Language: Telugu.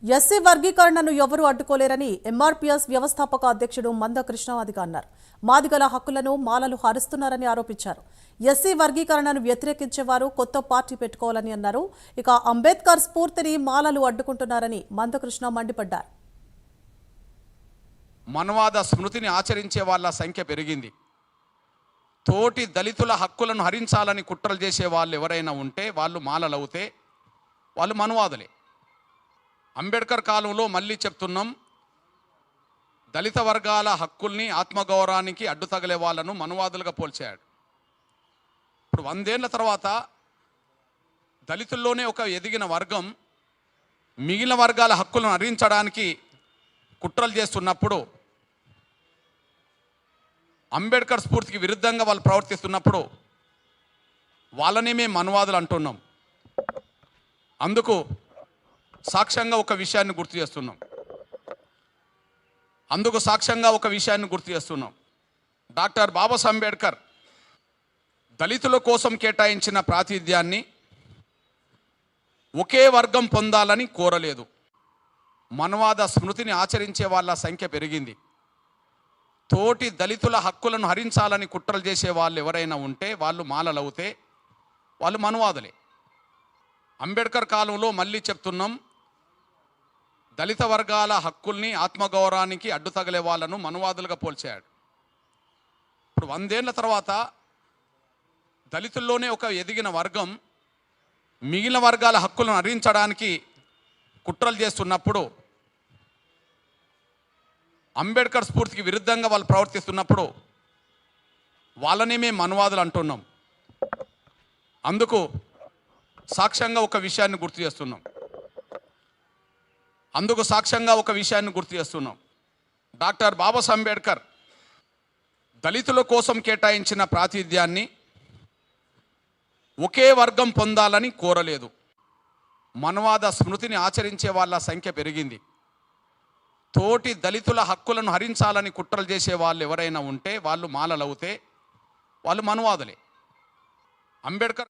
ఎస్సీ వర్గీకరణను ఎవరూ అడ్డుకోలేరని ఎంఆర్పీఎస్ వ్యవస్థాపక అధ్యక్షుడు మంద కృష్ణమాదిగ అన్నారు. మాదిగల హక్కులను మాలలు హరిస్తున్నారని ఆరోపించారు. ఎస్సీ వర్గీకరణను వ్యతిరేకించేవారు కొత్త పార్టీ పెట్టుకోవాలని అన్నారు. ఇక అంబేద్కర్ స్ఫూర్తిని మాలలు అడ్డుకుంటున్నారని మందకృష్ణ మండిపడ్డారు. మనవాద స్మృతిని ఆచరించే వాళ్ళ సంఖ్య పెరిగింది. తోటి దళితుల హక్కులను హరించాలని కుట్రలు చేసే వాళ్ళు ఎవరైనా ఉంటే వాళ్ళు మాలలవుతే వాళ్ళు మనవాదులే. అంబేద్కర్ కాలంలో మళ్ళీ చెప్తున్నాం, దళిత వర్గాల హక్కుల్ని ఆత్మగౌరవానికి అడ్డు తగిలే వాళ్ళను మనవాదులుగా పోల్చాడు. ఇప్పుడు 100 ఏళ్ల తర్వాత దళితుల్లోనే ఒక ఎదిగిన వర్గం మిగిలిన వర్గాల హక్కులను హరించడానికి కుట్రలు చేస్తున్నప్పుడు, అంబేద్కర్ స్ఫూర్తికి విరుద్ధంగా వాళ్ళు ప్రవర్తిస్తున్నప్పుడు వాళ్ళని మేము మనవాదులు అంటున్నాం. అందుకు సాక్ష్యంగా ఒక విషయాన్ని గుర్తు చేస్తున్నాం. డాక్టర్ బాబాసాహెబ్ అంబేద్కర్ దళితుల కోసం కేటాయించిన ప్రాతినిధ్యాన్ని ఒకే వర్గం పొందాలని కోరలేదు. మనవాద స్మృతిని ఆచరించే వాళ్ళ సంఖ్య పెరిగింది. తోటి దళితుల హక్కులను హరించాలని కుట్రలు చేసే వాళ్ళు ఎవరైనా ఉంటే వాళ్ళు మాలలవుతే వాళ్ళు మనవాదులే. అంబేద్కర్ కాలంలో మళ్ళీ చెప్తున్నాం, దళిత వర్గాల హక్కుల్ని ఆత్మగౌరవానికి అడ్డు తగిలే వాళ్ళను మనవాదులుగా పోల్చాడు. ఇప్పుడు 100 ఏళ్ల తర్వాత దళితుల్లోనే ఒక ఎదిగిన వర్గం మిగిలిన వర్గాల హక్కులను హరించడానికి కుట్రలు చేస్తున్నప్పుడు, అంబేద్కర్ స్ఫూర్తికి విరుద్ధంగా వాళ్ళు ప్రవర్తిస్తున్నప్పుడు వాళ్ళని మేము మనవాదులు అంటున్నాం. అందుకు సాక్ష్యంగా ఒక విషయాన్ని గుర్తు చేస్తున్నాం. డాక్టర్ బాబాసాహెబ్ అంబేద్కర్ దళితుల కోసం కేటాయించిన ప్రాతినిధ్యాన్ని ఒకే వర్గం పొందాలని కోరలేదు. మనవాద స్మృతిని ఆచరించే వాళ్ళ సంఖ్య పెరిగింది. తోటి దళితుల హక్కులను హరించాలని కుట్రలు చేసే వాళ్ళు ఎవరైనా ఉంటే వాళ్ళు మాలలవుతే వాళ్ళు మనవాదులే. అంబేద్కర్